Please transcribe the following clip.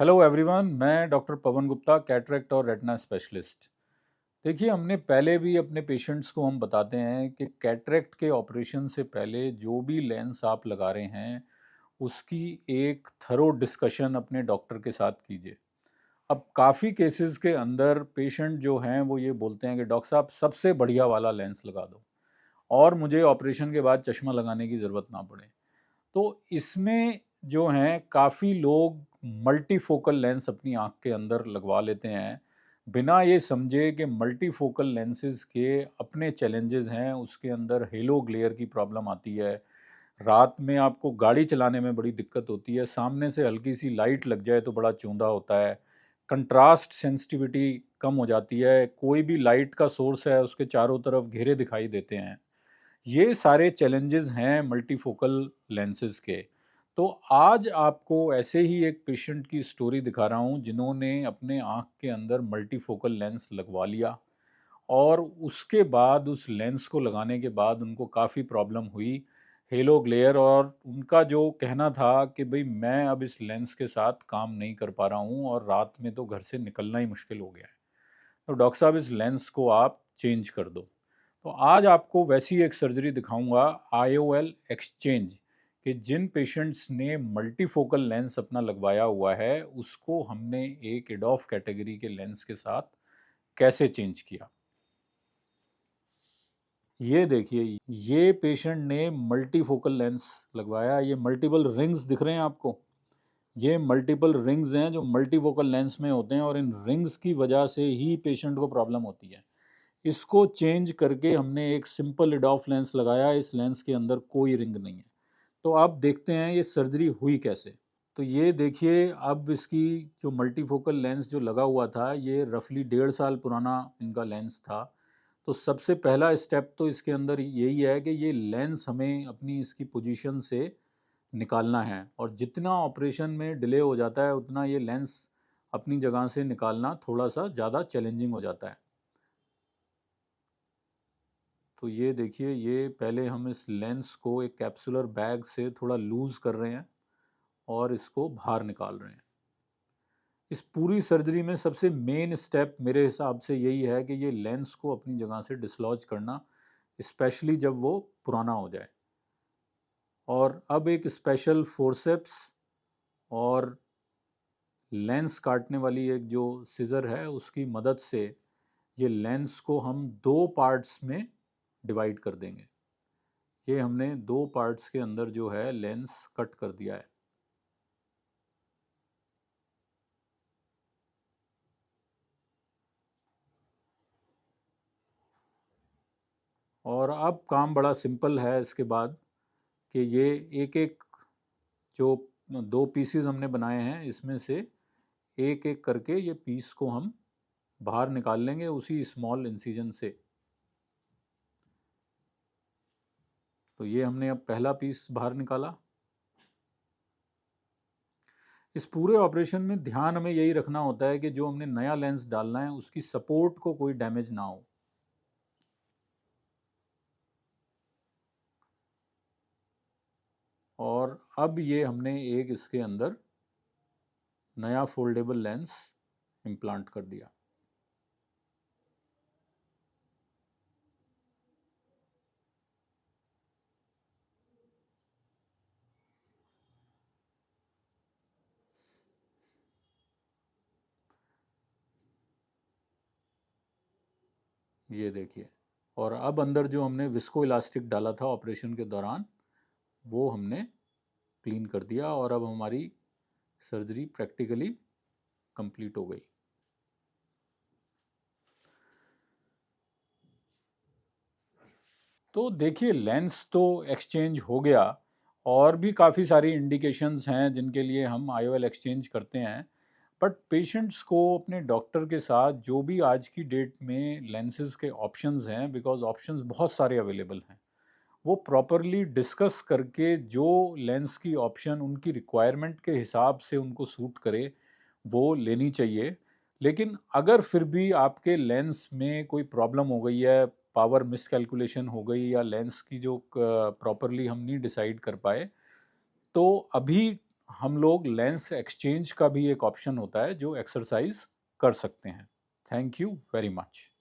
Hello everyone, मैं doctor Pawan Gupta, cataract और retina specialist. देखिए, हमने पहले भी अपने पेशेंट्स को हम बताते हैं कि कैटरेक्ट के ऑपरेशन से पहले जो भी लेंस आप लगा रहे हैं उसकी एक थरो डिस्कशन अपने डॉक्टर के साथ कीजिए। अब काफ़ी केसेस के अंदर पेशेंट जो हैं वो ये बोलते हैं कि डॉक्टर साहब सबसे बढ़िया वाला लेंस लगा दो और मुझे ऑपरेशन के बाद चश्मा लगाने की ज़रूरत ना पड़े। तो इसमें जो हैं काफ़ी लोग मल्टीफोकल लेंस अपनी आँख के अंदर लगवा लेते हैं, बिना ये समझे कि मल्टीफोकल लेंसेज़ के अपने चैलेंजेस हैं। उसके अंदर हेलो ग्लेयर की प्रॉब्लम आती है, रात में आपको गाड़ी चलाने में बड़ी दिक्कत होती है, सामने से हल्की सी लाइट लग जाए तो बड़ा चूंधा होता है, कंट्रास्ट सेंसिटिविटी कम हो जाती है, कोई भी लाइट का सोर्स है उसके चारों तरफ घेरे दिखाई देते हैं। ये सारे चैलेंजेस हैं मल्टीफोकल लेंसेज के। तो आज आपको ऐसे ही एक पेशेंट की स्टोरी दिखा रहा हूँ जिन्होंने अपने आँख के अंदर मल्टीफोकल लेंस लगवा लिया और उसके बाद उस लेंस को लगाने के बाद उनको काफ़ी प्रॉब्लम हुई, हेलो ग्लेयर, और उनका जो कहना था कि भाई मैं अब इस लेंस के साथ काम नहीं कर पा रहा हूँ और रात में तो घर से निकलना ही मुश्किल हो गया है। तो डॉक्टर साहब इस लेंस को आप चेंज कर दो। तो आज आपको वैसी एक सर्जरी दिखाऊंगा, आईओएल एक्सचेंज, कि जिन पेशेंट्स ने मल्टीफोकल लेंस अपना लगवाया हुआ है उसको हमने एक एडॉफ कैटेगरी के लेंस के साथ कैसे चेंज किया। ये देखिए, ये पेशेंट ने मल्टीफोकल लेंस लगवाया। ये मल्टीपल रिंग्स दिख रहे हैं आपको, ये मल्टीपल रिंग्स हैं जो मल्टीफोकल लेंस में होते हैं और इन रिंग्स की वजह से ही पेशेंट को प्रॉब्लम होती है। इसको चेंज करके हमने एक सिंपल एडॉफ लेंस लगाया। इस लेंस के अंदर कोई रिंग नहीं है। तो अब देखते हैं ये सर्जरी हुई कैसे। तो ये देखिए, अब इसकी जो मल्टीफोकल लेंस जो लगा हुआ था ये रफली 1.5 साल पुराना इनका लेंस था। तो सबसे पहला स्टेप तो इसके अंदर यही है कि ये लेंस हमें अपनी इसकी पोजीशन से निकालना है, और जितना ऑपरेशन में डिले हो जाता है उतना ये लेंस अपनी जगह से निकालना थोड़ा सा ज़्यादा चैलेंजिंग हो जाता है। तो ये देखिए, ये पहले हम इस लेंस को एक कैप्सुलर बैग से थोड़ा लूज़ कर रहे हैं और इसको बाहर निकाल रहे हैं। इस पूरी सर्जरी में सबसे मेन स्टेप मेरे हिसाब से यही है कि ये लेंस को अपनी जगह से डिसलॉज करना, स्पेशली जब वो पुराना हो जाए। और अब एक स्पेशल फोर्सेप्स और लेंस काटने वाली एक जो सिज़र है उसकी मदद से ये लेंस को हम दो पार्ट्स में डिवाइड कर देंगे। ये हमने दो पार्ट्स के अंदर जो है लेंस कट कर दिया है। और अब काम बड़ा सिंपल है इसके बाद, कि ये एक एक जो दो पीसीज हमने बनाए हैं इसमें से एक एक करके ये पीस को हम बाहर निकाल लेंगे उसी स्मॉल इंसिजन से। तो ये हमने अब पहला पीस बाहर निकाला। इस पूरे ऑपरेशन में ध्यान हमें यही रखना होता है कि जो हमने नया लेंस डालना है उसकी सपोर्ट को कोई डैमेज ना हो। और अब ये हमने एक इसके अंदर नया फोल्डेबल लेंस इम्प्लांट कर दिया। ये देखिए, और अब अंदर जो हमने विस्को इलास्टिक डाला था ऑपरेशन के दौरान वो हमने क्लीन कर दिया और अब हमारी सर्जरी प्रैक्टिकली कंप्लीट हो गई। तो देखिए, लेंस तो एक्सचेंज हो गया, और भी काफ़ी सारी इंडिकेशंस हैं जिनके लिए हम आईओएल एक्सचेंज करते हैं। बट पेशेंट्स को अपने डॉक्टर के साथ जो भी आज की डेट में लेंसेज के ऑप्शंस हैं, बिकॉज ऑप्शंस बहुत सारे अवेलेबल हैं, वो प्रॉपरली डिस्कस करके जो लेंस की ऑप्शन उनकी रिक्वायरमेंट के हिसाब से उनको सूट करे वो लेनी चाहिए। लेकिन अगर फिर भी आपके लेंस में कोई प्रॉब्लम हो गई है, पावर मिसकैलकुलेशन हो गई या लेंस की जो प्रॉपरली हम नहीं डिसाइड कर पाए, तो अभी हम लोग लेंस एक्सचेंज का भी एक ऑप्शन होता है जो एक्सरसाइज कर सकते हैं। Thank you very much.